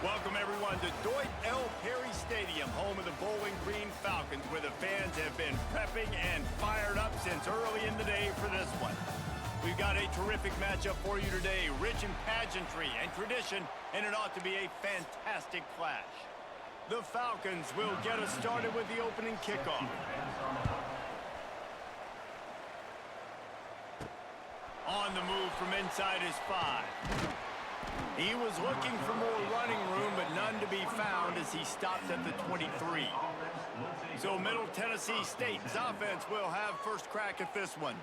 Welcome, everyone, to Dwight L. Perry Stadium, home of the Bowling Green Falcons, where the fans have been prepping and fired up since early in the day for this one. We've got a terrific matchup for you today, rich in pageantry and tradition, and it ought to be a fantastic clash. The Falcons will get us started with the opening kickoff. On the move from inside his 5. He was looking for more running room, but none to be found as he stopped at the 23. So Middle Tennessee State's offense will have first crack at this one.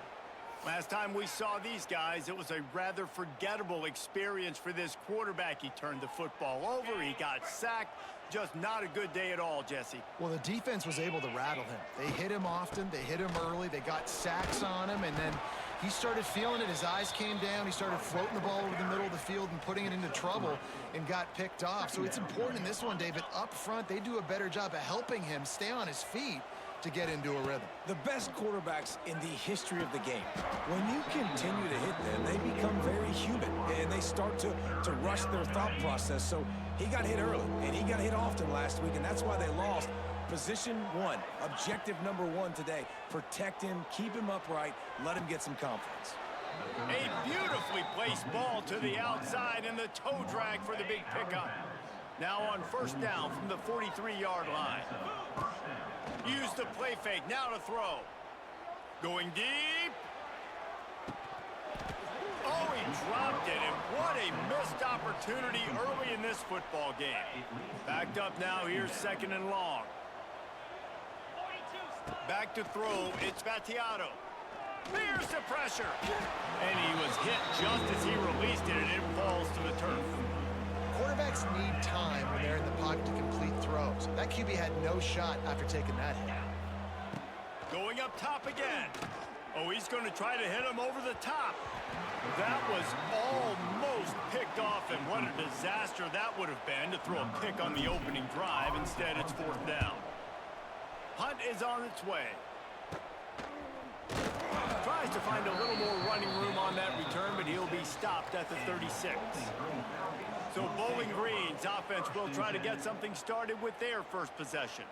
Last time we saw these guys, it was a rather forgettable experience for this quarterback. He turned the football over, he got sacked. Just not a good day at all, Jesse. Well, the defense was able to rattle him. They hit him often, they hit him early, they got sacks on him, and then he started feeling it. His eyes came down. He started floating the ball over the middle of the field and putting it into trouble and got picked off. So it's important in this one, David. Up front, they do a better job of helping him stay on his feet to get into a rhythm. The best quarterbacks in the history of the game, when you continue to hit them, they become very human, and they start to rush their thought process. So he got hit early, and he got hit often last week, and that's why they lost. Position 1, objective number 1 today. Protect him, keep him upright, let him get some confidence. A beautifully placed ball to the outside and the toe drag for the big pickup. Now on first down from the 43-yard line. Use the play fake, now to throw. Going deep. Oh, he dropped it, and what a missed opportunity early in this football game. Backed up now, here's second and long. Back to throw, it's Battiato. Here's the pressure. And he was hit just as he released it, and it falls to the turf. Quarterbacks need time when they're in the pocket to complete throws. That QB had no shot after taking that hit. Going up top again. Oh, he's going to try to hit him over the top. That was almost picked off, and what a disaster that would have been to throw a pick on the opening drive. Instead, it's fourth down. Hunt is on its way. Tries to find a little more running room on that return, but he'll be stopped at the 36. So Bowling Green's offense will try to get something started with their first possession.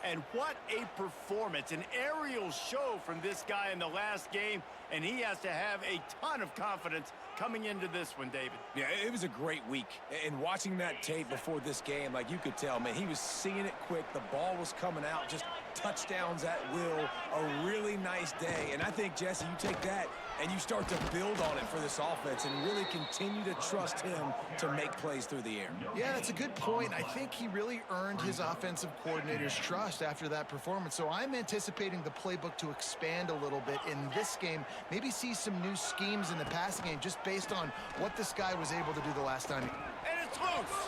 And what a performance, an aerial show from this guy in the last game, and he has to have a ton of confidence coming into this one, David. Yeah, it was a great week. And watching that tape before this game, like you could tell, man, he was seeing it quick. The ball was coming out, just touchdowns at will. A really nice day. And I think, Jesse, you take that and you start to build on it for this offense and really continue to trust him to make plays through the air. Yeah, that's a good point. I think he really earned his offensive coordinator's trust after that performance. So I'm anticipating the playbook to expand a little bit in this game. Maybe see some new schemes in the passing game just based on what this guy was able to do the last time. And it's loose.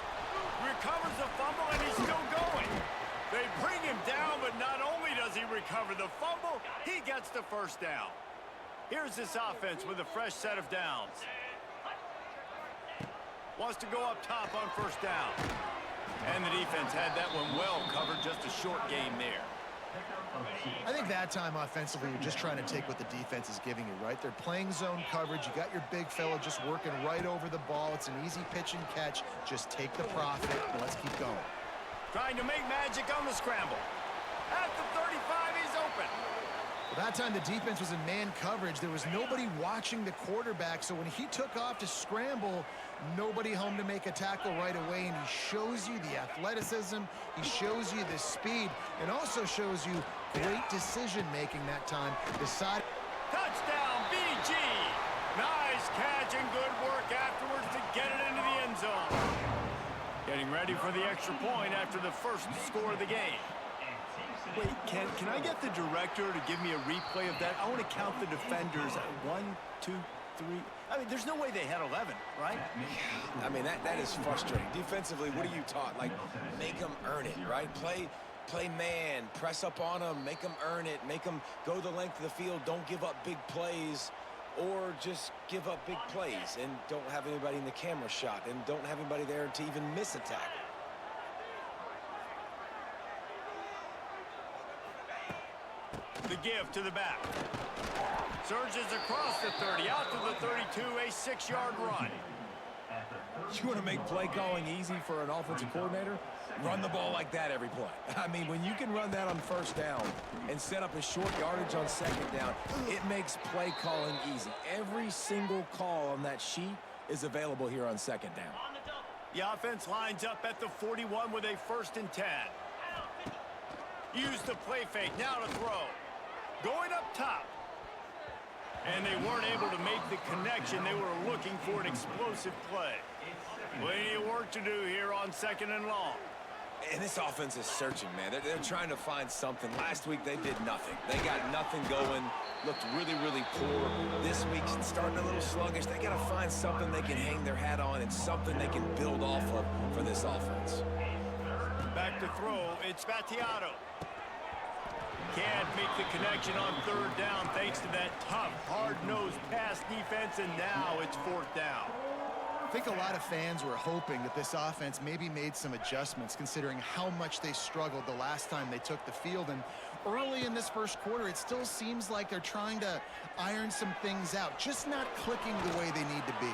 Recovers the fumble, and he's still going. They bring him down, but not only does he recover the fumble, he gets the first down. Here's this offense with a fresh set of downs. Wants to go up top on first down. And the defense had that one well covered, just a short game there. I think that time offensively, you're just trying to take what the defense is giving you, right? They're playing zone coverage. You got your big fella just working right over the ball. It's an easy pitch and catch. Just take the profit, and let's keep going. Trying to make magic on the scramble. At the 35, he's open. Well, that time the defense was in man coverage. There was nobody watching the quarterback, so when he took off to scramble, nobody home to make a tackle right away, and he shows you the athleticism, he shows you the speed, and also shows you great decision-making that time. Touchdown, BG! Nice catch and good work afterwards to get it into the end zone. Getting ready for the extra point after the first score of the game. Wait, can I get the director to give me a replay of that? I want to count the defenders. 1, 2, 3. I mean, there's no way they had 11, right? I mean, that is frustrating. Defensively, what are you taught? Like, make them earn it, right? Play man, press up on them, make them earn it, make them go the length of the field, don't give up big plays, or just give up big plays and don't have anybody in the camera shot and don't have anybody there to even miss a tackle. The give to the back. Surges across the 30, out to the 32, a 6-yard run. You want to make play calling easy for an offensive coordinator? Run the ball like that every play. I mean, when you can run that on first down and set up a short yardage on second down, it makes play calling easy. Every single call on that sheet is available here on second down. The offense lines up at the 41 with a 1st and 10. Use the play fake, now to throw. Going up top. And they weren't able to make the connection. They were looking for an explosive play. Plenty of work to do here on 2nd and long. And this offense is searching, man. They're trying to find something. Last week, they did nothing. They got nothing going. Looked really, really poor. This week's starting a little sluggish. They got to find something they can hang their hat on and something they can build off of for this offense. Back to throw. It's Battiato. Can't make the connection on 3rd down thanks to that tough, hard-nosed pass defense, and now it's 4th down. I think a lot of fans were hoping that this offense maybe made some adjustments considering how much they struggled the last time they took the field. And early in this first quarter, it still seems like they're trying to iron some things out, just not clicking the way they need to be.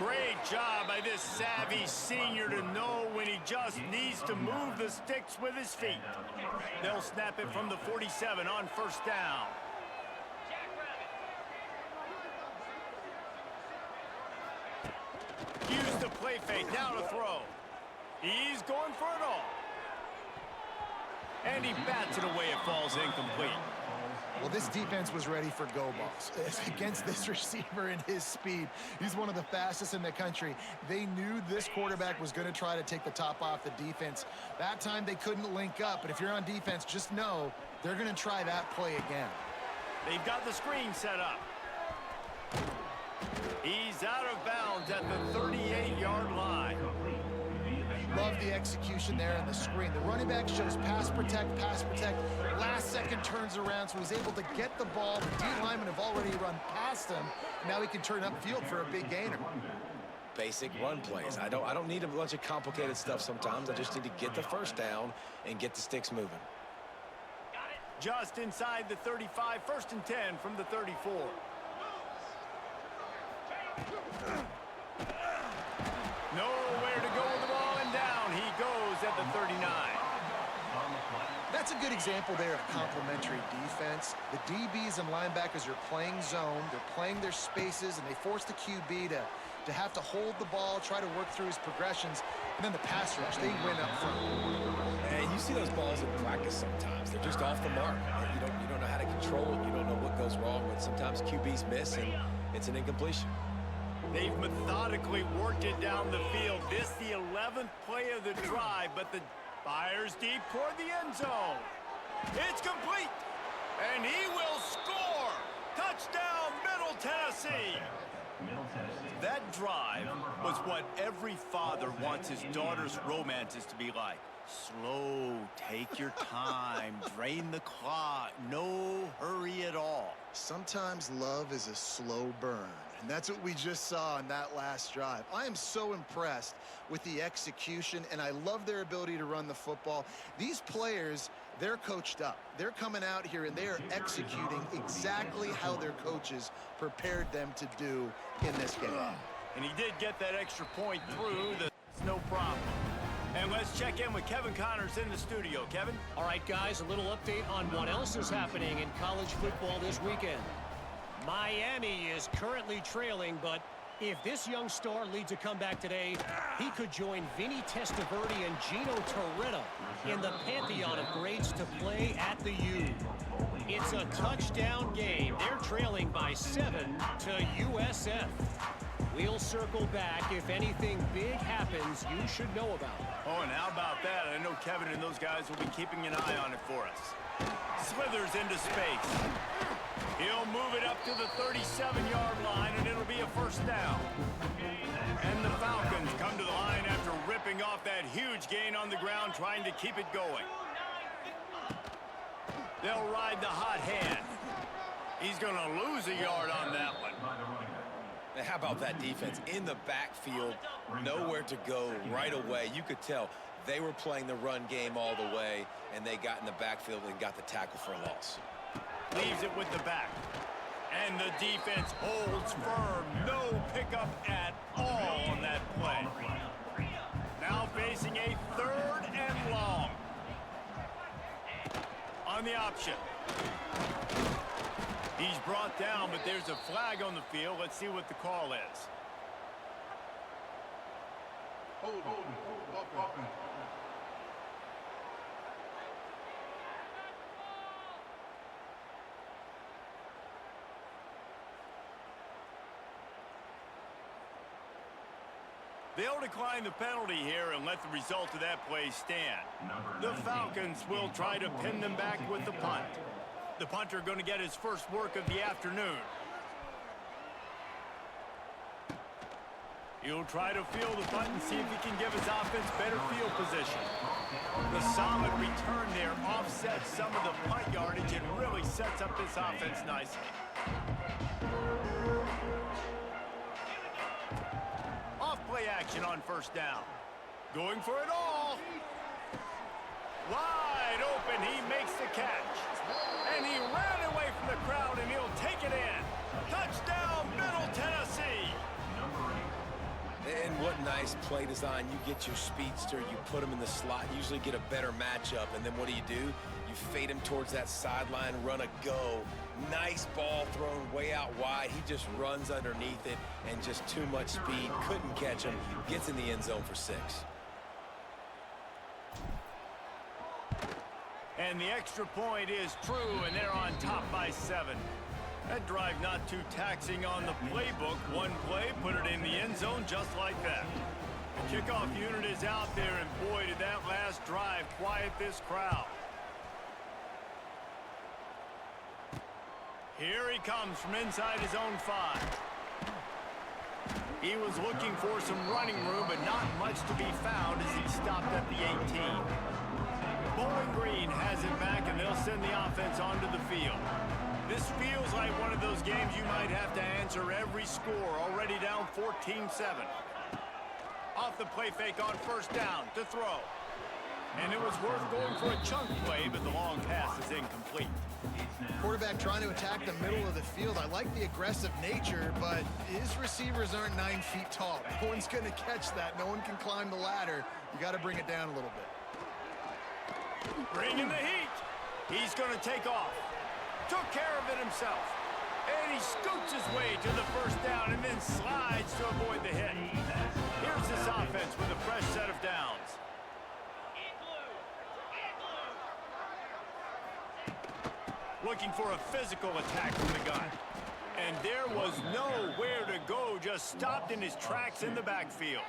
Great job by this savvy senior to know when he just needs to move the sticks with his feet. They'll snap it from the 47 on 1st down. Use the play fake, now to throw. He's going for it all. And he bats it away, it falls incomplete. Well, this defense was ready for go balls. Against this receiver and his speed, he's one of the fastest in the country. They knew this quarterback was going to try to take the top off the defense. That time they couldn't link up, but if you're on defense, just know they're going to try that play again. They've got the screen set up. He's out of bounds at the 38-yard line. Love the execution there in the screen. The running back shows pass protect, last second turns around, so he's able to get the ball. The D linemen have already run past him. Now he can turn upfield for a big gainer. Basic run plays. I don't need a bunch of complicated stuff sometimes. I just need to get the 1st down and get the sticks moving. Just inside the 35, 1st and 10 from the 34. Nowhere to go with the ball, and down he goes at the 39. That's a good example there of complementary defense. The DBs and linebackers are playing zone, they're playing their spaces, and they force the QB to have to hold the ball, try to work through his progressions, and then the pass rush, they win up front. And you see those balls in practice sometimes. They're just off the mark. You don't know how to control it. You don't know what goes wrong, but sometimes QBs miss, and it's an incompletion. They've methodically worked it down the field. This the 11th play of the drive, but the fires deep toward the end zone. It's complete, and he will score. Touchdown, Middle Tennessee. That drive was what every father wants his daughter's romances to be like. Slow, take your time, drain the clock, no hurry at all. Sometimes love is a slow burn, and that's what we just saw on that last drive. I am so impressed with the execution, and I love their ability to run the football. These players, they're coached up. They're coming out here, and they are executing exactly how their coaches prepared them to do in this game. And he did get that extra point through. That's no problem. And let's check in with Kevin Connors in the studio. Kevin? All right, guys, a little update on what else is happening in college football this weekend. Miami is currently trailing, but if this young star leads a comeback today, he could join Vinny Testaverde and Gino Torretta in the pantheon of greats to play at the U. It's a touchdown game. They're trailing by 7 to USF. We'll circle back. If anything big happens, you should know about it. Oh, and how about that? I know Kevin and those guys will be keeping an eye on it for us. Slithers into space. He'll move it up to the 37-yard line, and it'll be a 1st down. And the Falcons come to the line after ripping off that huge gain on the ground, trying to keep it going. They'll ride the hot hand. He's going to lose a yard on that one. Now, how about that defense in the backfield, nowhere to go right away? You could tell they were playing the run game all the way, and they got in the backfield and got the tackle for a loss. Leaves it with the back. And the defense holds firm. No pickup at all on that play. Now facing a 3rd and long. On the option. He's brought down, but there's a flag on the field. Let's see what the call is. Hold. They'll decline the penalty here and let the result of that play stand. The Falcons will try to pin them back with the punt. The punter going to get his first work of the afternoon. He'll try to field the punt and see if he can give his offense better field position. The solid return there offsets some of the punt yardage and really sets up this offense nicely. Off-play action on 1st down. Going for it all. Wide open, he makes the catch. And he ran away from the crowd, and he'll take it in. Touchdown, Middle Tennessee. And what nice play design. You get your speedster, you put him in the slot, usually get a better matchup, and then what do? You fade him towards that sideline, run a go. Nice ball thrown way out wide. He just runs underneath it, and just too much speed. Couldn't catch him. Gets in the end zone for 6. And the extra point is true, and they're on top by 7. That drive not too taxing on the playbook. One play, put it in the end zone just like that. The kickoff unit is out there, and boy, did that last drive quiet this crowd. Here he comes from inside his own 5. He was looking for some running room, but not much to be found as he stopped at the 18. Bowling Green has it back, and they'll send the offense onto the field. This feels like one of those games you might have to answer every score, already down 14-7. Off the play fake on 1st down to throw. And it was worth going for a chunk play, but the long pass is incomplete. Quarterback trying to attack the middle of the field. I like the aggressive nature, but his receivers aren't 9 feet tall. No one's going to catch that. No one can climb the ladder. You got to bring it down a little bit. Bringing the heat. He's going to take off. Took care of it himself. And he scoots his way to the 1st down and then slides to avoid the hit. Here's this offense with a fresh set of downs. Looking for a physical attack from the gun. And there was nowhere to go, just stopped in his tracks in the backfield.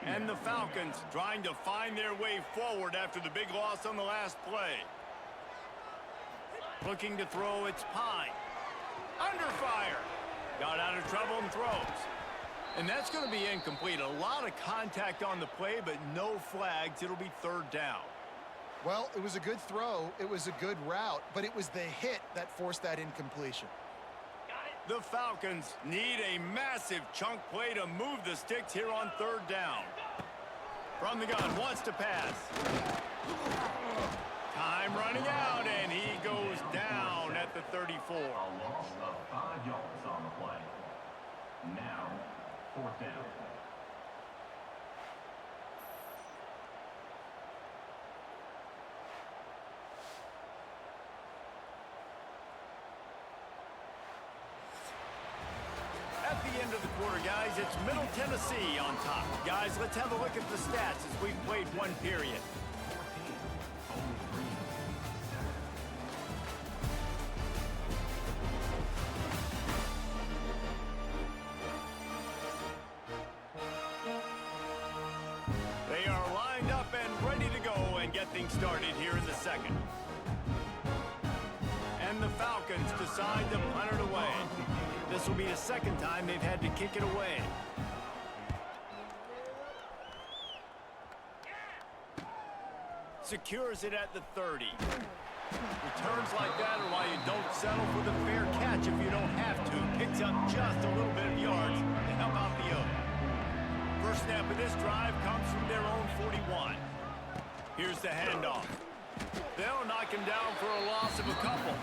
And the Falcons trying to find their way forward after the big loss on the last play. Looking to throw, it's Pine. Under fire. Got out of trouble and throws. And that's going to be incomplete. A lot of contact on the play, but no flags. It'll be 3rd down. Well, it was a good throw. It was a good route, but it was the hit that forced that incompletion. The Falcons need a massive chunk play to move the sticks here on 3rd down. From the gun, wants to pass. Time running out, and he goes down at the 34. A loss of 5 yards on the play. Now, 4th down. At the end of the quarter, guys, it's Middle Tennessee on top. Guys, let's have a look at the stats as we've played one period. They are lined up and ready to go and get things started here in the 2nd. And the Falcons decide to punt it away. This will be the 2nd time they've had to kick it away. Secures it at the 30. Returns like that are why you don't settle for the fair catch if you don't have to. Picks up just a little bit of yards to help out the other. First snap of this drive comes from their own 41. Here's the handoff. They'll knock him down for a loss of a couple.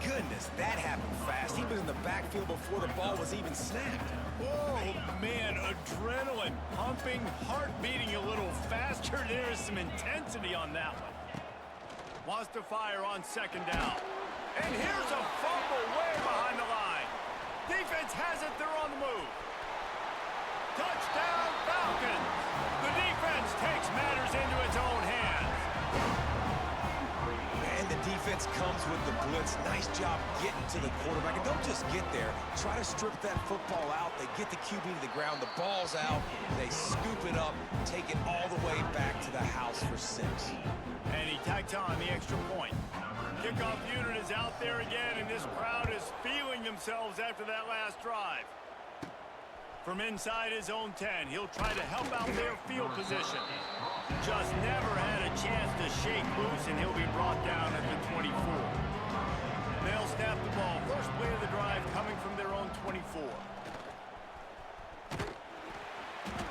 goodness, that happened fast. He was in the backfield before the ball was even snapped. Oh, man, adrenaline pumping, heart beating a little faster. There is some intensity on that one. Wants to fire on second down. And here's a fumble way behind the line. Defense has it. They're on the move. Touchdown, Falcons. The defense takes matters into its own hands. And the defense comes with the blitz. Nice job getting to the quarterback. And don't just get there. Try to strip that football out. They get the QB to the ground. The ball's out. They scoop it up, take it all the way back to the house for 6. And he tacks on the extra point. Kickoff unit is out there again, and this crowd is feeling themselves after that last drive. From inside his own 10, he'll try to help out their field position. Just never had a chance to shake loose, and he'll be brought down at the 24. They'll snap the ball. First play of the drive coming from their own 24.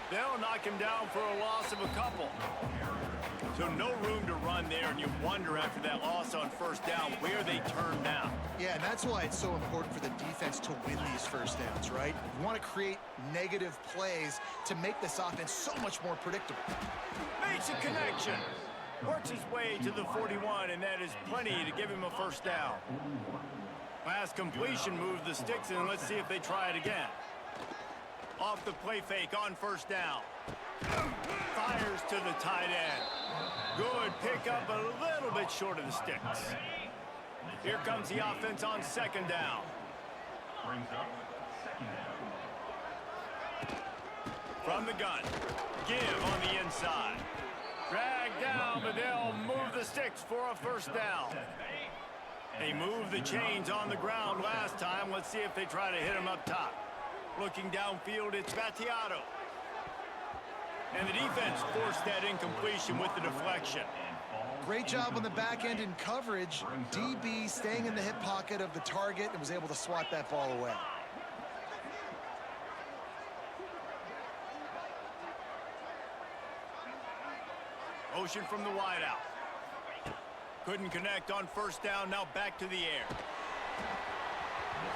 They'll knock him down for a loss of a couple. So no room to run there, and you wonder after that loss on first down where they turn now. Yeah, and that's why it's so important for the defense to win these first downs, right? You want to create negative plays to make this offense so much more predictable. Makes a connection. Works his way to the 41, and that is plenty to give him a first down. Last completion moved the sticks, and let's see if they try it again. Off the play fake on first down. Fires to the tight end. Good pickup, a little bit short of the sticks. Here comes the offense on second down. Brings up second down. From the gun. Give on the inside. Drag down, but they'll move the sticks for a first down. They moved the chains on the ground last time. Let's see if they try to hit him up top. Looking downfield, it's Battiato. And the defense forced that incompletion with the deflection. Great job on the back end in coverage. DB staying in the hip pocket of the target and was able to swat that ball away. Motion from the wideout. Couldn't connect on first down. Now back to the air.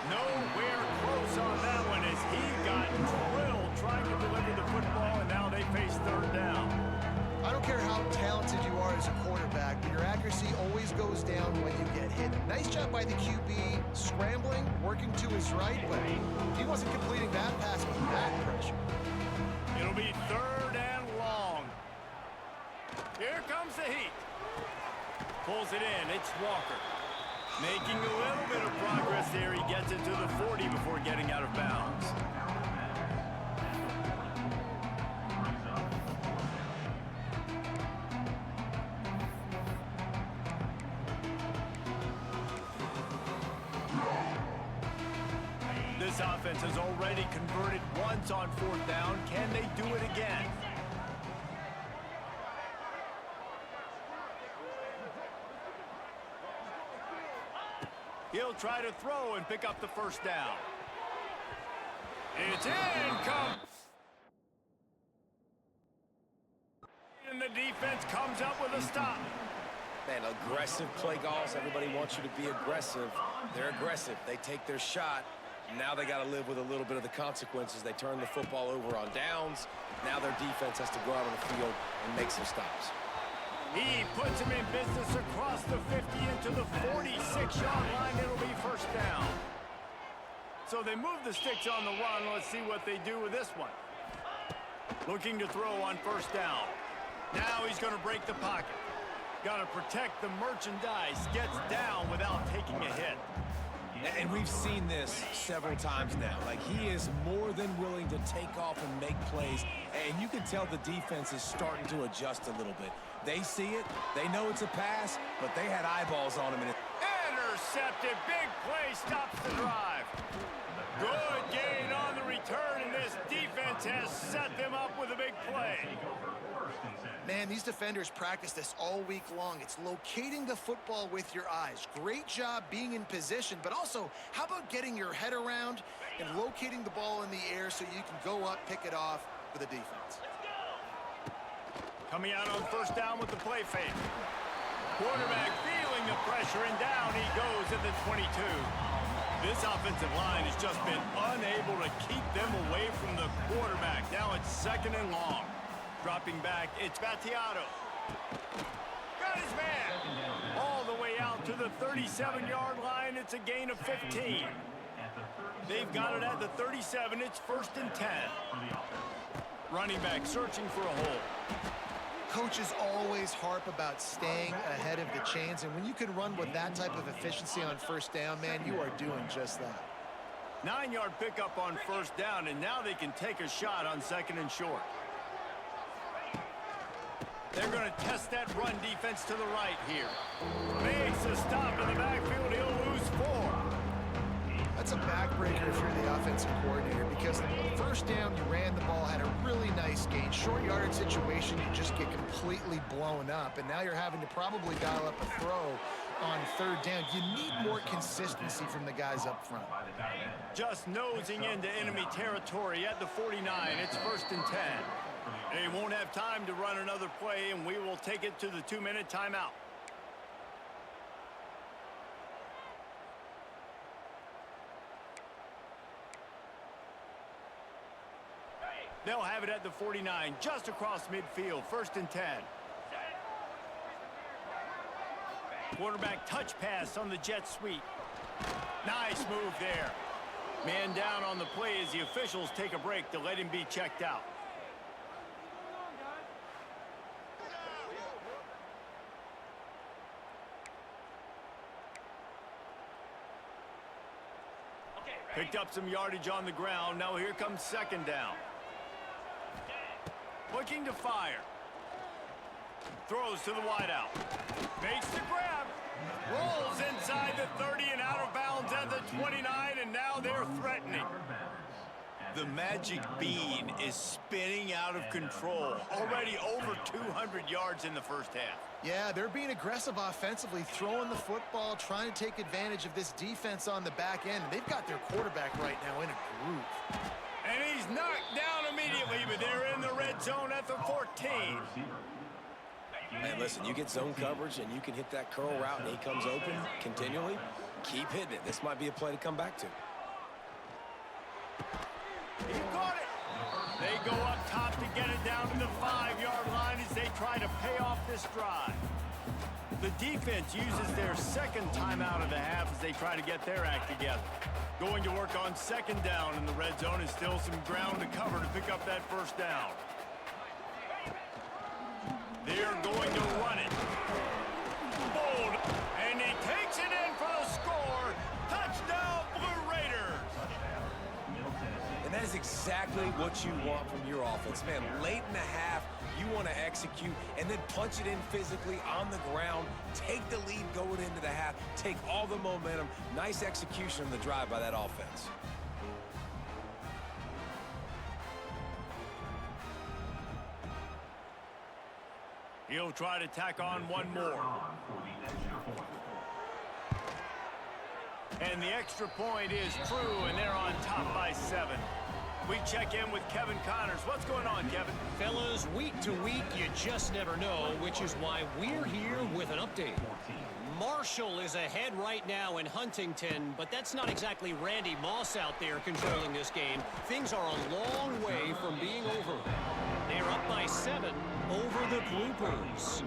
Nowhere close on that one as he got drilled trying to deliver the football, and now they face third down. I don't care how talented you are as a quarterback, but your accuracy always goes down when you get hit. Nice job by the QB, scrambling, working to his right, but he wasn't completing that pass with that pressure. It'll be third and long. Here comes the heat. Pulls it in. It's Walker. Making a little bit of progress there. He gets it to the 40 before getting out of bounds. This offense has already converted once on fourth down. Can they do it again? He'll try to throw and pick up the first down. It's incomplete. And the defense comes up with a stop. Man, aggressive play calls. Everybody wants you to be aggressive. They're aggressive. They take their shot. Now they got to live with a little bit of the consequences. They turn the football over on downs. Now their defense has to go out on the field and make some stops. He puts him in business across the 50 into the 46-yard line. It'll be first down. So they move the sticks on the run. Let's see what they do with this one. Looking to throw on first down. Now he's going to break the pocket. Got to protect the merchandise. Gets down without taking a hit. And we've seen this several times now. Like, he is more than willing to take off and make plays. And you can tell the defense is starting to adjust a little bit. They see it. They know it's a pass, but they had eyeballs on him. Intercepted. Big play stops the drive. Good gain on the return, and this defense has set them up with a big play. Man, these defenders practice this all week long. It's locating the football with your eyes. Great job being in position, but also, how about getting your head around and locating the ball in the air so you can go up, pick it off for the defense. Coming out on first down with the play fake. Quarterback feeling the pressure, and down he goes at the 22. This offensive line has just been unable to keep them away from the quarterback. Now it's 2nd and long. Dropping back, it's Battiato. Got his man. All the way out to the 37-yard line. It's a gain of 15. They've got it at the 37. It's 1st and 10. Running back searching for a hole. Coaches always harp about staying ahead of the chains, and when you can run with that type of efficiency on 1st down, man, you are doing just that. 9-yard pickup on 1st down, and now they can take a shot on 2nd and short. They're going to test that run defense to the right here. Makes a stop in the backfield. He'll lose 4. That's a backbreaker if you're the offensive coordinator, because on 1st down, you ran the ball, had a really nice gain. Short yardage situation, you just get completely blown up, and now you're having to probably dial up a throw on 3rd down. You need more consistency from the guys up front. Just nosing into enemy territory at the 49. It's 1st and 10. They won't have time to run another play, and we will take it to the 2-minute timeout. They'll have it at the 49, just across midfield, 1st and 10. Quarterback touch pass on the jet sweep. Nice move there. Man down on the play as the officials take a break to let him be checked out. Picked up some yardage on the ground. Now here comes 2nd down. Looking to fire. Throws to the wideout. Makes the grab. Rolls inside the 30 and out of bounds at the 29, and now they're threatening. The magic bean is spinning out of control. Already over 200 yards in the 1st half. Yeah, they're being aggressive offensively, throwing the football, trying to take advantage of this defense on the back end. They've got their quarterback right now in a groove. And he's knocked down immediately, but they're in the red zone at the 14. And listen, you get zone coverage and you can hit that curl route and he comes open continually. Keep hitting it. This might be a play to come back to. He caught it. They go up top to get it down to the 5-yard line as they try to pay off this drive. The defense uses their 2nd timeout of the half as they try to get their act together. Going to work on 2nd down in the red zone, is still some ground to cover to pick up that 1st down. They're going to run it. Bold, and he takes it in for the score. Touchdown, Blue Raiders. And that is exactly what you want from your offense, man. Late in the half, you want to execute and then punch it in physically on the ground, take the lead going into the half, take all the momentum. Nice execution on the drive by that offense. He'll try to tack on one more. And the extra point is true, and they're on top by 7. We check in with Kevin Connors. What's going on, Kevin? Fellas, week to week, you just never know, which is why we're here with an update. Marshall is ahead right now in Huntington, but that's not exactly Randy Moss out there controlling this game. Things are a long way from being over. They're up by 7 over the Groupers.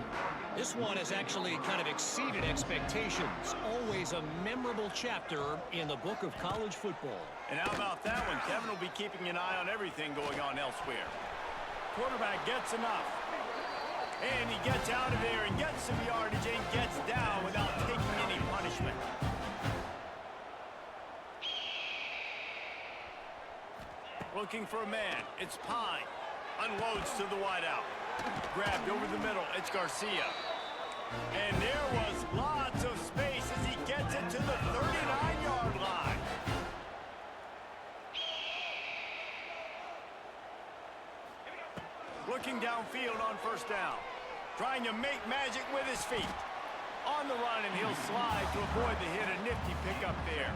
This one has actually kind of exceeded expectations. Always a memorable chapter in the book of college football. And how about that one? Kevin will be keeping an eye on everything going on elsewhere. Quarterback gets enough. And he gets out of there and gets some yardage and gets down without taking any punishment. Looking for a man. It's Pine. Unloads to the wideout. Grabbed over the middle. It's Garcia. And there was lots of space as he gets it to the 39-yard line. Looking downfield on 1st down. Trying to make magic with his feet. On the run, and he'll slide to avoid the hit. A nifty pickup there.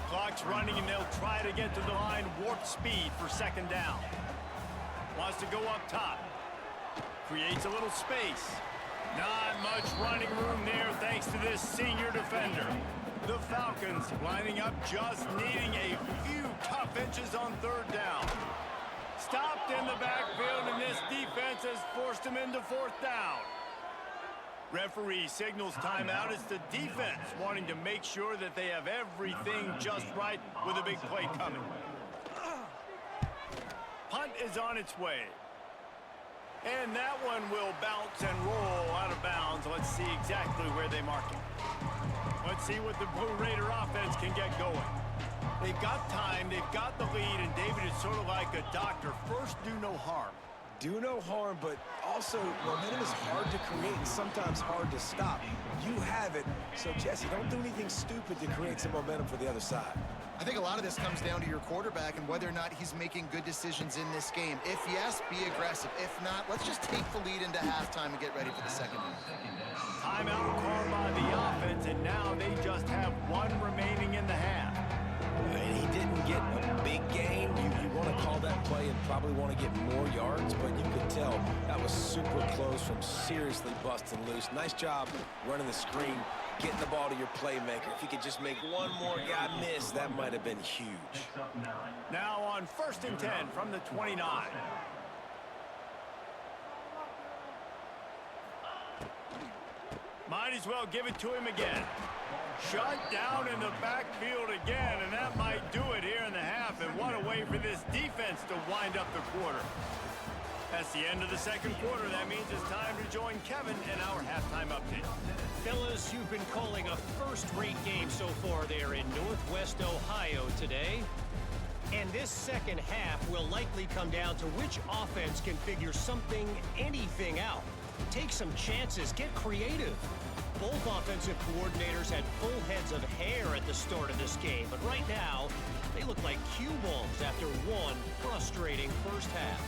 Clock's running, and they'll try to get to the line warp speed for 2nd down. Wants to go up top. Creates a little space. Not much running room there thanks thanks to this senior defender. The Falcons lining up, just needing a few tough inches on third down. Stopped in the backfield, and this defense has forced him into fourth down. Referee signals timeout. It's the defense wanting to make sure that they have everything just right with a big play coming. Punt is on its way. And that one will bounce and roll out of bounds. Let's see exactly where they mark it. Let's see what the Blue Raider offense can get going. They've got time, they've got the lead, and David is sort of like a doctor. First, do no harm. Do no harm, but also momentum is hard to create and sometimes hard to stop. You have it, so Jesse, don't do anything stupid to create some momentum for the other side. I think a lot of this comes down to your quarterback and whether or not he's making good decisions in this game. If yes, be aggressive. If not, let's just take the lead into halftime and get ready for the second half. Timeout called by the offense, and now they just have one remaining in the half. And he didn't get a big gain. You want to call that play and probably want to get more yards, but you could tell that was super close from seriously busting loose. Nice job running the screen, getting the ball to your playmaker. If you could just make one more guy miss, that might have been huge. Now on 1st and 10 from the 29. Might as well give it to him again. Shut down in the backfield again, and that might do it here in the half. And what a way for this defense to wind up the quarter. That's the end of the second quarter. That means it's time to join Kevin in our halftime update. Fellas, you've been calling a first-rate game so far there in Northwest Ohio today. And this second half will likely come down to which offense can figure something, anything out. Take some chances, get creative. Both offensive coordinators had full heads of hair at the start of this game, but right now, they look like cue balls after one frustrating first half.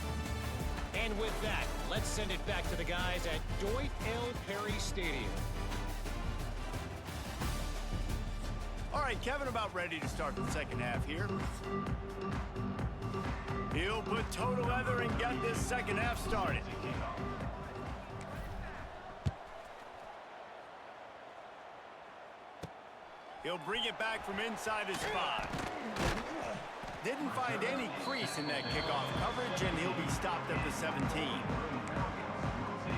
And with that, let's send it back to the guys at Dwight L. Perry Stadium. All right, Kevin, about ready to start the second half here. He'll put toe to leather and get this second half started. He'll bring it back from inside his 5. Didn't find any crease in that kickoff coverage, and he'll be stopped at the 17.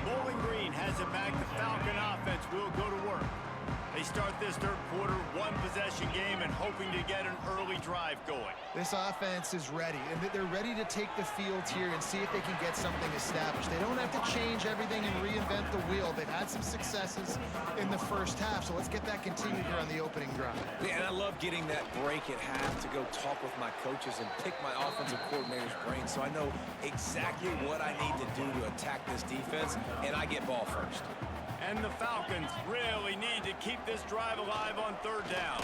Bowling Green has it back. The Falcon offense will go to work. They start this third quarter, one-possession game, and hoping to get an early drive going. This offense is ready, and they're ready to take the field here and see if they can get something established. They don't have to change everything and reinvent the wheel. They've had some successes in the first half, so let's get that continued here on the opening drive. Yeah, and I love getting that break at half to go talk with my coaches and pick my offensive coordinator's brain so I know exactly what I need to do to attack this defense, and I get ball first. And the Falcons really need to keep this drive alive on third down.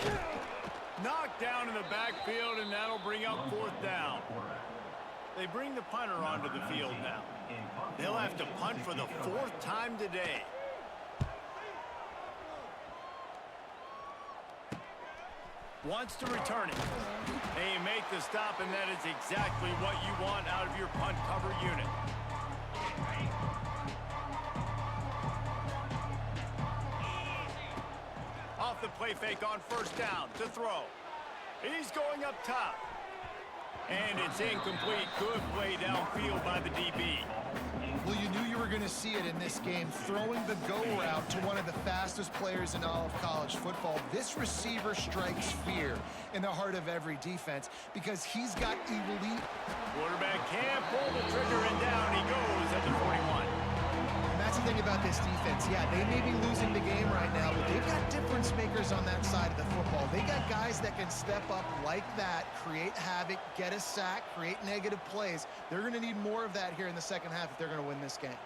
Knocked down in the backfield, and that'll bring up fourth down. They bring the punter onto the field now. They'll have to punt for the 4th time today. Wants to return it. They make the stop, and that is exactly what you want out of your punt cover unit. Off the play fake on first down to throw. He's going up top. And it's incomplete. Good play downfield by the DB. Well, you knew you were going to see it in this game. Throwing the go route to one of the fastest players in all of college football. This receiver strikes fear in the heart of every defense because he's got elite. Quarterback can't pull the trigger, and down he goes at the 41. That's the thing about this defense. Yeah, they may be losing the game right now, but they've got difference makers on that side of the football. They got guys that can step up like that, create havoc, get a sack, create negative plays. They're going to need more of that here in the second half if they're going to win this game.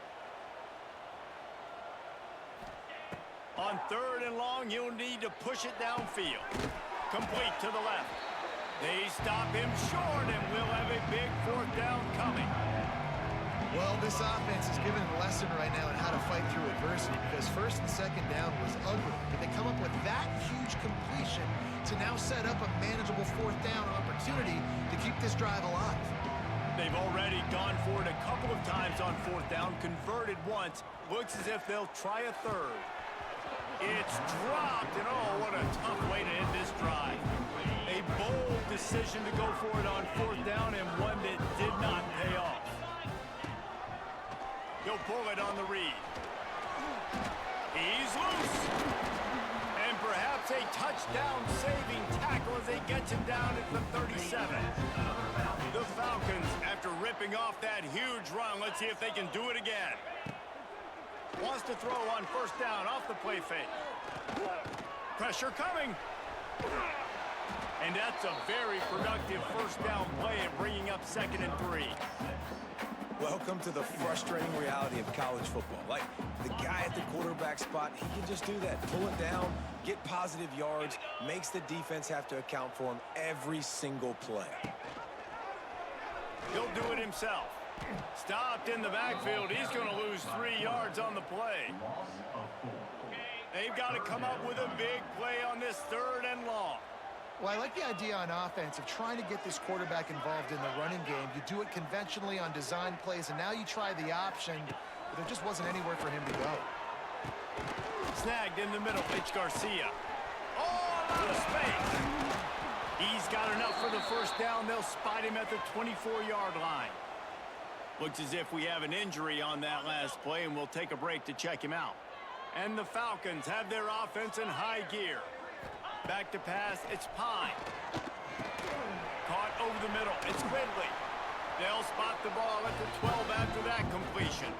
On 3rd and long, you'll need to push it downfield. Complete to the left. They stop him short, and we'll have a big 4th down coming. Well, this offense is giving a lesson right now on how to fight through adversity because 1st and 2nd down was ugly. But they come up with that huge completion to now set up a manageable 4th down opportunity to keep this drive alive. They've already gone for it a couple of times on 4th down, converted once. Looks as if they'll try a 3rd. It's dropped, and oh, what a tough way to end this drive. A bold decision to go for it on 4th down, and one that did not pay off. He'll pull it on the read. He's loose. And perhaps a touchdown-saving tackle as they get him down at the 37. The Falcons, after ripping off that huge run, let's see if they can do it again. Wants to throw on 1st down off the play fake. Pressure coming. And that's a very productive 1st down play and bringing up 2nd and 3. Welcome to the frustrating reality of college football. Like, the guy at the quarterback spot, he can just do that. Pull it down, get positive yards, makes the defense have to account for him every single play. He'll do it himself. Stopped in the backfield. He's going to lose 3 yards on the play. They've got to come up with a big play on this 3rd and long. Well, I like the idea on offense of trying to get this quarterback involved in the running game. You do it conventionally on design plays, and now you try the option, but there just wasn't anywhere for him to go. Snagged in the middle. It's Garcia. Oh, out of space. He's got enough for the 1st down. They'll spot him at the 24-yard line. Looks as if we have an injury on that last play, and we'll take a break to check him out. And the Falcons have their offense in high gear. Back to pass, it's Pine. Caught over the middle, it's Ridley. They'll spot the ball at the 12 after that completion.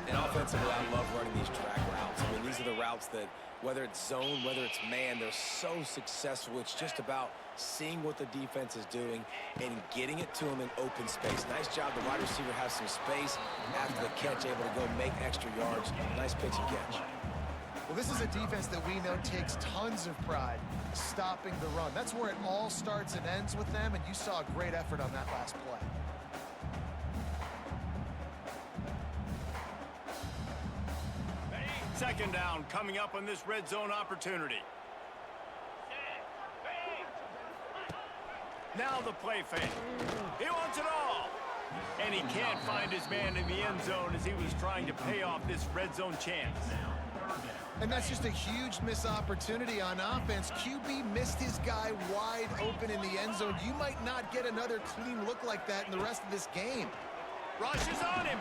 And offensively, I love running these drag routes. I mean, these are the routes that, whether it's zone, whether it's man, they're so successful. It's just about seeing what the defense is doing and getting it to them in open space. Nice job. The wide receiver has some space after the catch, able to go make extra yards. Nice pitch and catch. Well, this is a defense that we know takes tons of pride stopping the run. That's where it all starts and ends with them, and you saw a great effort on that last play. Second down coming up on this red zone opportunity. Now the play fake. He wants it all. And he can't find his man in the end zone as he was trying to pay off this red zone chance. And that's just a huge missed opportunity on offense. QB missed his guy wide open in the end zone. You might not get another clean look like that in the rest of this game. Rushes on him.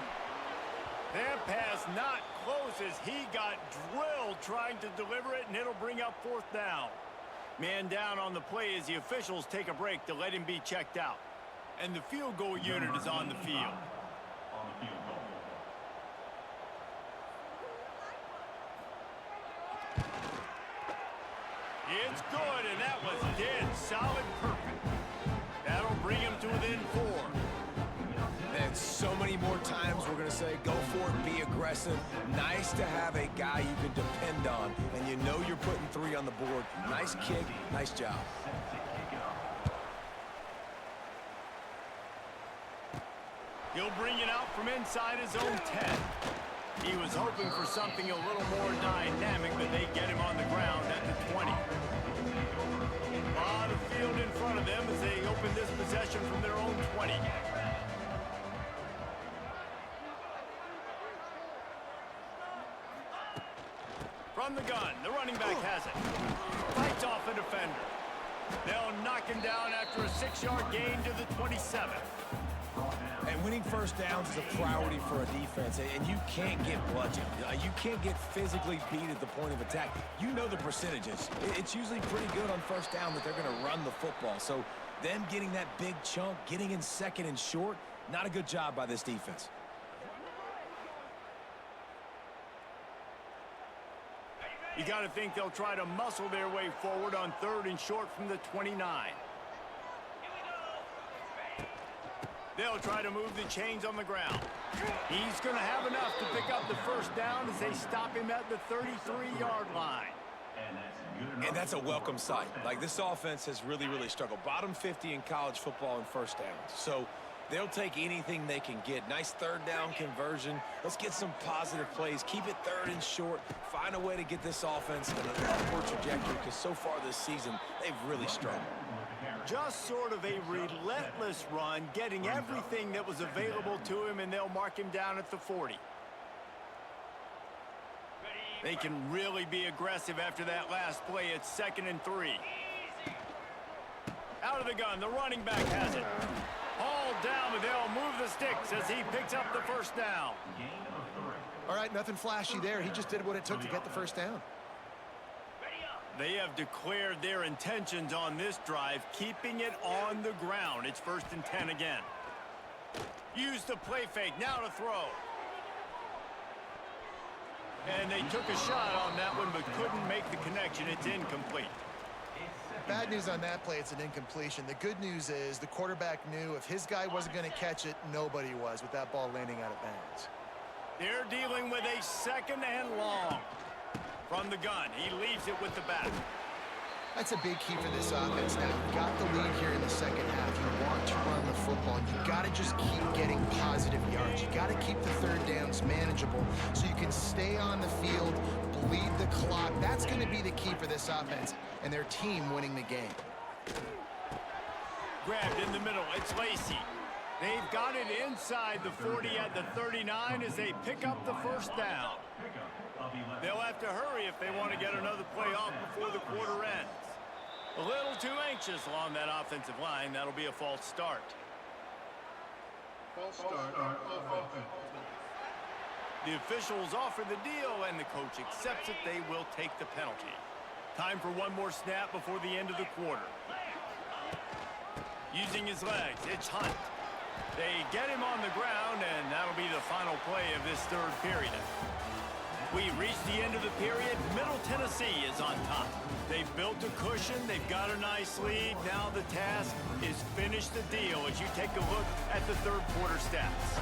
That pass not close as he got drilled trying to deliver it, and it'll bring up 4th down. Man down on the play as the officials take a break to let him be checked out. And the field goal unit is on the field. It's good, and that was dead solid perfect. That'll bring him to within 4. And so many more times we're going to say, go for it, be aggressive. Nice to have a guy you can depend on, and you know you're putting 3 on the board. Nice kick, nice job. He'll bring it out from inside his own 10. He was hoping for something a little more dynamic, but they get him on the ground at the 20. A lot of field in front of them as they open this possession from their own 20. From the gun, the running back has it. Fights off a defender. They'll knock him down after a 6-yard gain to the 27. And winning 1st downs is a priority for a defense, and you can't get bludgeoned. You can't get physically beat at the point of attack. You know the percentages. It's usually pretty good on 1st down that they're going to run the football. So them getting that big chunk, getting in 2nd and short, not a good job by this defense. You got to think they'll try to muscle their way forward on 3rd and short from the 29. They'll try to move the chains on the ground. He's going to have enough to pick up the 1st down as they stop him at the 33-yard line. And that's a welcome sight. Like, this offense has really, really struggled. Bottom 50 in college football in 1st downs. So they'll take anything they can get. Nice 3rd down conversion. Let's get some positive plays. Keep it 3rd and short. Find a way to get this offense in an upward trajectory, because so far this season, they've really struggled. Just sort of a relentless run, getting everything that was available to him, and they'll mark him down at the 40. They can really be aggressive after that last play. It's 2nd and 3. Out of the gun, the running back has it. Hauled down, but they'll move the sticks as he picks up the first down. All right, nothing flashy there. He just did what it took to get the first down. They have declared their intentions on this drive, keeping it on the ground. It's 1st and 10 again. Use the play fake, now to throw. And they took a shot on that one, but couldn't make the connection. It's incomplete. Bad news on that play, it's an incompletion. The good news is the quarterback knew if his guy wasn't going to catch it, nobody was with that ball landing out of bounds. They're dealing with a 2nd and long. From the gun, he leaves it with the back. That's a big key for this offense now. You got the lead here in the second half. You want to run the football. You got to just keep getting positive yards. You got to keep the third downs manageable so you can stay on the field, bleed the clock. That's going to be the key for this offense and their team winning the game. Grabbed in the middle, it's Lacey. They've got it inside the 40 at the 39 as they pick up the first down. They'll have to hurry if they want to get another play off before the quarter ends. A little too anxious along that offensive line. That'll be a false start. False start on offense. The officials offer the deal, and the coach accepts it. They will take the penalty. Time for one more snap before the end of the quarter. Using his legs, it's Hunt. They get him on the ground, and that'll be the final play of this third period. We reach the end of the period. Middle Tennessee is on top. They've built a cushion. They've got a nice lead. Now the task is finish the deal as you take a look at the third quarter stats.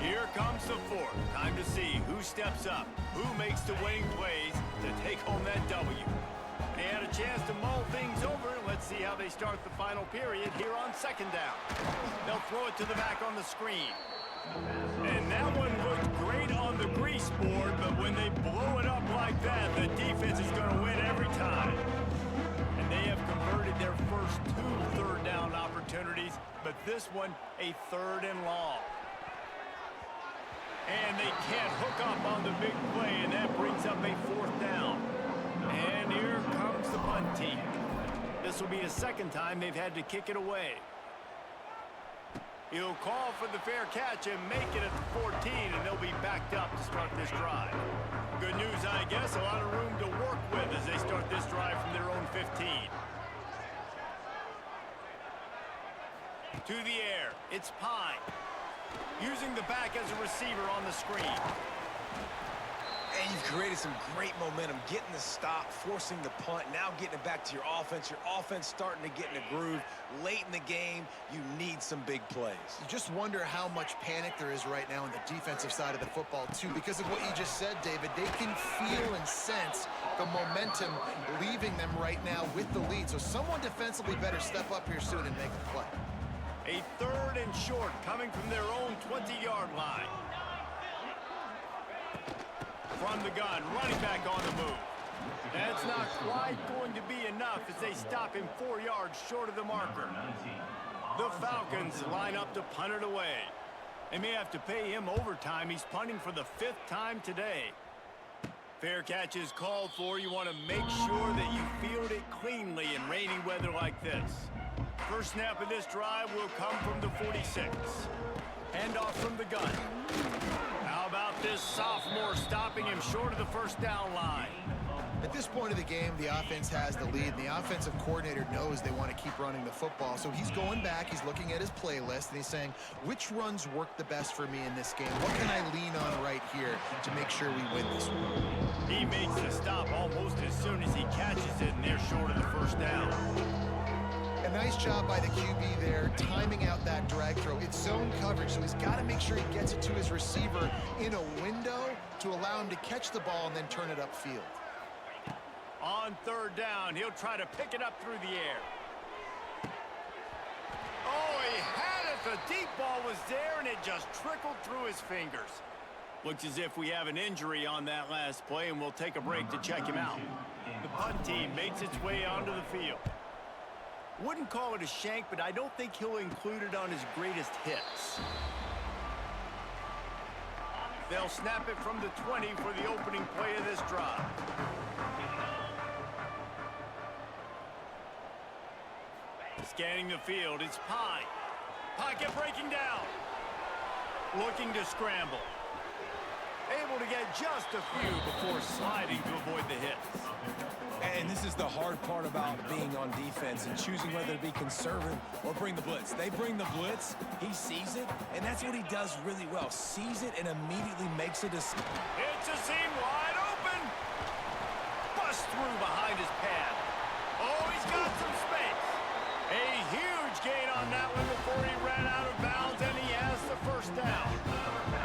Here comes the fourth. Time to see who steps up, who makes the winning plays to take home that W. They had a chance to mull things over. Let's see how they start the final period here on 2nd down. They'll throw it to the back on the screen. And that one looked great on the grease board, but when they blow it up like that, the defense is going to win every time. And they have converted their first 2 third down opportunities, but this one a 3rd and long. And they can't hook up on the big play, and that brings up a 4th down. And here comes the punt team. This will be the 2nd time they've had to kick it away. He'll call for the fair catch and make it at the 14, and they'll be backed up to start this drive. Good news, I guess, a lot of room to work with as they start this drive from their own 15. To the air, it's Pine. Using the back as a receiver on the screen. And you've created some great momentum, getting the stop, forcing the punt, now getting it back to your offense. Your offense starting to get in a groove. Late in the game, you need some big plays. You just wonder how much panic there is right now on the defensive side of the football, too, because of what you just said, David. They can feel and sense the momentum leaving them right now with the lead. So someone defensively better step up here soon and make the play. A 3rd and short coming from their own 20-yard line. From the gun, running back on the move. That's not quite going to be enough as they stop him 4 yards short of the marker. The Falcons line up to punt it away. They may have to pay him overtime. He's punting for the 5th time today. Fair catch is called for. You want to make sure that you field it cleanly in rainy weather like this. First snap of this drive will come from the 46. Handoff from the gun. How about this sophomore stopping him short of the first down line? At this point of the game, the offense has the lead, and the offensive coordinator knows they want to keep running the football. So he's going back, he's looking at his playlist, and he's saying, which runs work the best for me in this game? What can I lean on right here to make sure we win this one? He makes the stop almost as soon as he catches it, and they're short of the first down. A nice job by the QB there, timing out that drag throw. It's zone coverage, so he's got to make sure he gets it to his receiver in a window to allow him to catch the ball and then turn it upfield. On 3rd down, he'll try to pick it up through the air. Oh, he had it. The deep ball was there, and it just trickled through his fingers. Looks as if we have an injury on that last play, and we'll take a break to check him out. The punt team makes its way onto the field. Wouldn't call it a shank, but I don't think he'll include it on his greatest hits. They'll snap it from the 20 for the opening play of this drive. Scanning the field, it's Pine. Pocket breaking down. Looking to scramble. Able to get just a few before sliding to avoid the hits. And this is the hard part about being on defense and choosing whether to be conservative or bring the blitz. They bring the blitz, he sees it, and that's what he does really well. Sees it and immediately makes a decision. It's a seam wide open. Bust through behind his pad. Oh, he's got some space. A huge gain on that one before he ran out of bounds, and he has the first down.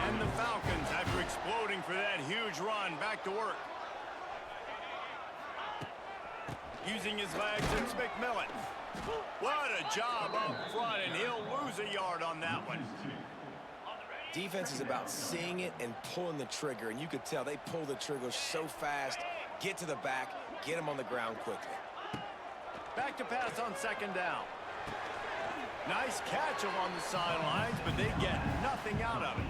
And the Falcons, after exploding for that huge run, back to work. Using his legs, it's McMillan. What a job up front, and he'll lose a yard on that one. Defense is about seeing it and pulling the trigger, and you could tell they pull the trigger so fast, get to the back, get him on the ground quickly. Back to pass on second down. Nice catch along the sidelines, but they get nothing out of it.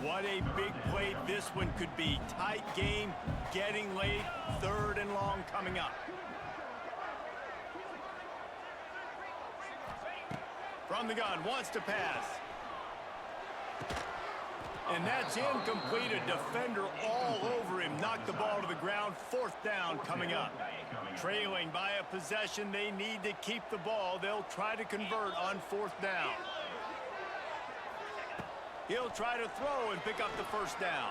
What a big play this one could be. Tight game, getting late, third and long coming up. From the gun, wants to pass. And that's incomplete. A defender all over him. Knocked the ball to the ground. Fourth down coming up. Trailing by a possession, they need to keep the ball. They'll try to convert on fourth down. He'll try to throw and pick up the first down.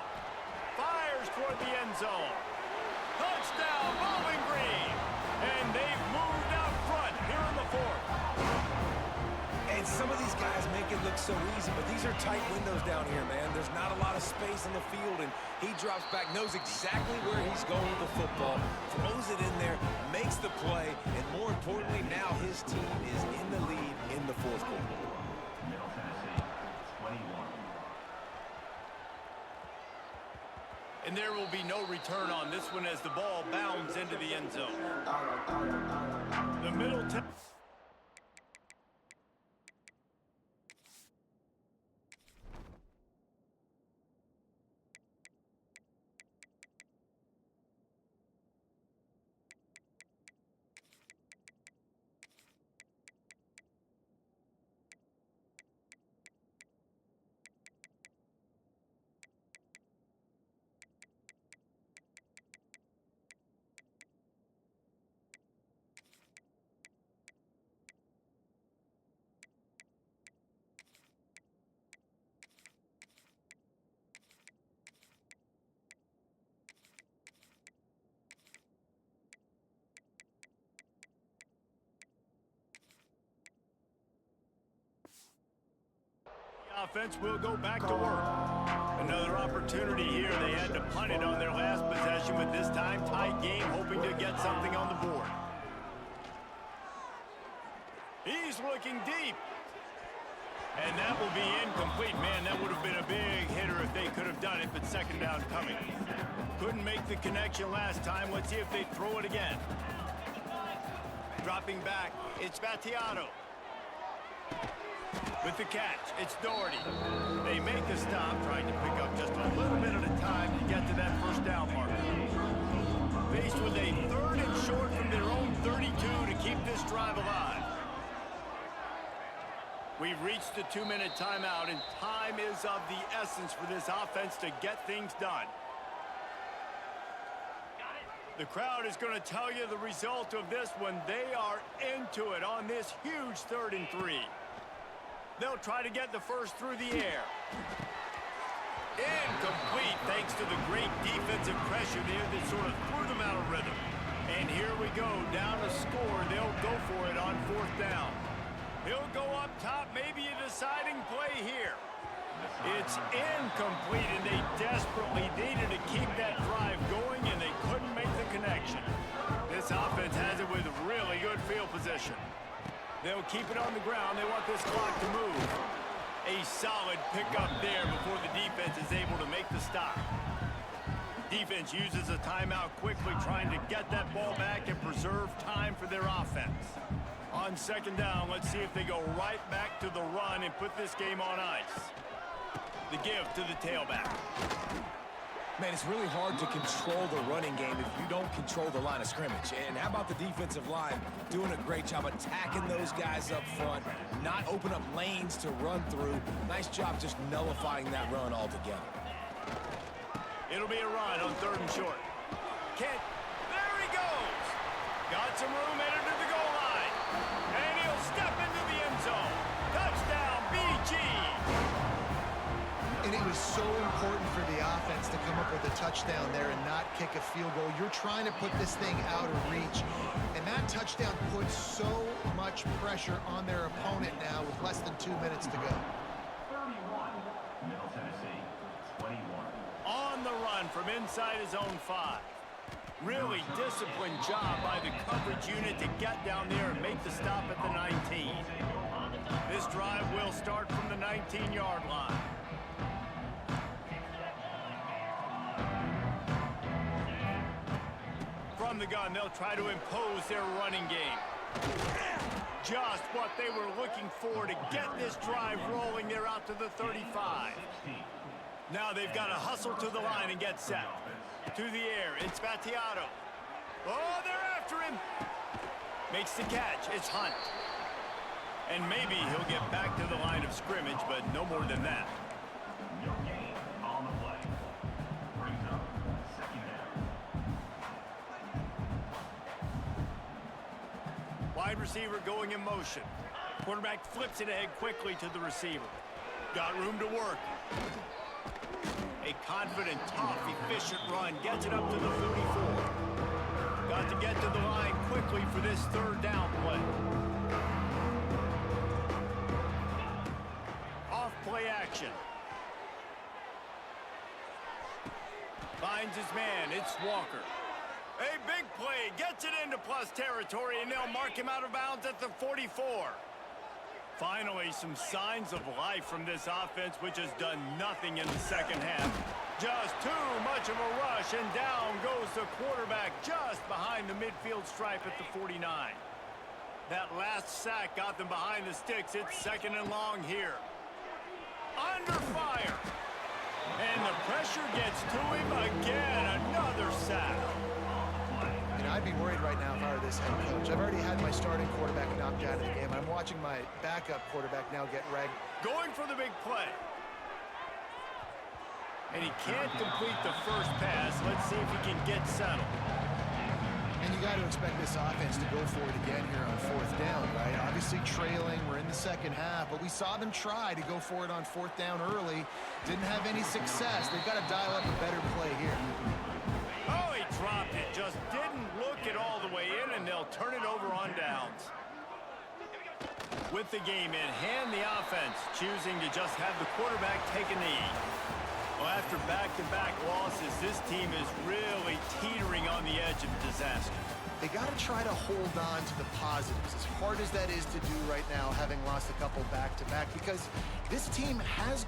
Fires toward the end zone. Touchdown, Bowling Green. And they've moved out front here in the fourth. And some of these guys make it look so easy, but these are tight windows down here, man. There's not a lot of space on the field, and he drops back, knows exactly where he's going with the football, throws it in there, makes the play, and more importantly, now his team is in the lead in the fourth quarter. And there will be no return on this one as the ball bounds into the end zone. The middle... Offense will go back to work. Another opportunity here. They had to punt it on their last possession, but this time tight game, hoping to get something on the board. He's looking deep. And that will be incomplete. Man, that would have been a big hitter if they could have done it, but second down coming. Couldn't make the connection last time. Let's see if they throw it again. Dropping back, it's Battiato. With the catch, it's Doherty. They make a stop, trying to pick up just a little bit at a time to get to that first down marker. Faced with a third and short from their own 32 to keep this drive alive. We've reached the 2-minute timeout, and time is of the essence for this offense to get things done. The crowd is going to tell you the result of this one. They are into it on this huge 3rd and 3. They'll try to get the first through the air. Incomplete thanks to the great defensive pressure there that sort of threw them out of rhythm. And here we go, down to score. They'll go for it on fourth down. He'll go up top, maybe a deciding play here. It's incomplete, and they desperately needed to keep that drive going, and they couldn't make the connection. This offense has it with really good field position. They'll keep it on the ground. They want this clock to move. A solid pickup there before the defense is able to make the stop. Defense uses a timeout quickly, trying to get that ball back and preserve time for their offense. On second down, let's see if they go right back to the run and put this game on ice. The give to the tailback. Man, it's really hard to control the running game if you don't control the line of scrimmage. And how about the defensive line doing a great job attacking those guys up front, not open up lanes to run through. Nice job just nullifying that run altogether. It'll be a run on 3rd and short. Kent, there he goes. Got some room headed to the goal line. And he'll step into the end zone. Touchdown, BG. And it was so important for the offense to come up with a touchdown there and not kick a field goal. You're trying to put this thing out of reach. And that touchdown puts so much pressure on their opponent now with less than 2 minutes to go. 31, Middle Tennessee, 21. On the run from inside his own 5. Really disciplined job by the coverage unit to get down there and make the stop at the 19. This drive will start from the 19-yard line. From the gun, they'll try to impose their running game. Just what they were looking for to get this drive rolling. They're out to the 35. Now they've got to hustle to the line and get set. To the air, it's Battiato. Oh, they're after him. Makes the catch. It's Hunt. And maybe he'll get back to the line of scrimmage, but no more than that. Your game on the play. Brings up 2nd down. Wide receiver going in motion. Quarterback flips it ahead quickly to the receiver. Got room to work. A confident, tough, efficient run gets it up to the 34. Got to get to the line quickly for this 3rd down play. Off play action. Finds his man. It's Walker. A big play. Gets it into plus territory, and they'll mark him out of bounds at the 44. Finally, some signs of life from this offense, which has done nothing in the second half. Just too much of a rush, and down goes the quarterback just behind the midfield stripe at the 49. That last sack got them behind the sticks. It's 2nd and long here. Under fire. And the pressure gets to him again. Another sack. I'd be worried right now if I were this head coach. I've already had my starting quarterback knocked out of the game. I'm watching my backup quarterback now get ragged. Going for the big play. And he can't complete the first pass. Let's see if he can get settled. And you got to expect this offense to go for it again here on 4th down, right? Obviously trailing. We're in the second half, but we saw them try to go for it on 4th down early. Didn't have any success. They've got to dial up a better play here. Oh, he dropped it. Just didn't look it all the way in, and they'll turn it over on downs. With the game in hand, the offense choosing to just have the quarterback take a knee. Well, after back-to-back losses, this team is really teetering on the edge of disaster. They got to try to hold on to the positives, as hard as that is to do right now, having lost a couple back-to-back, because this team has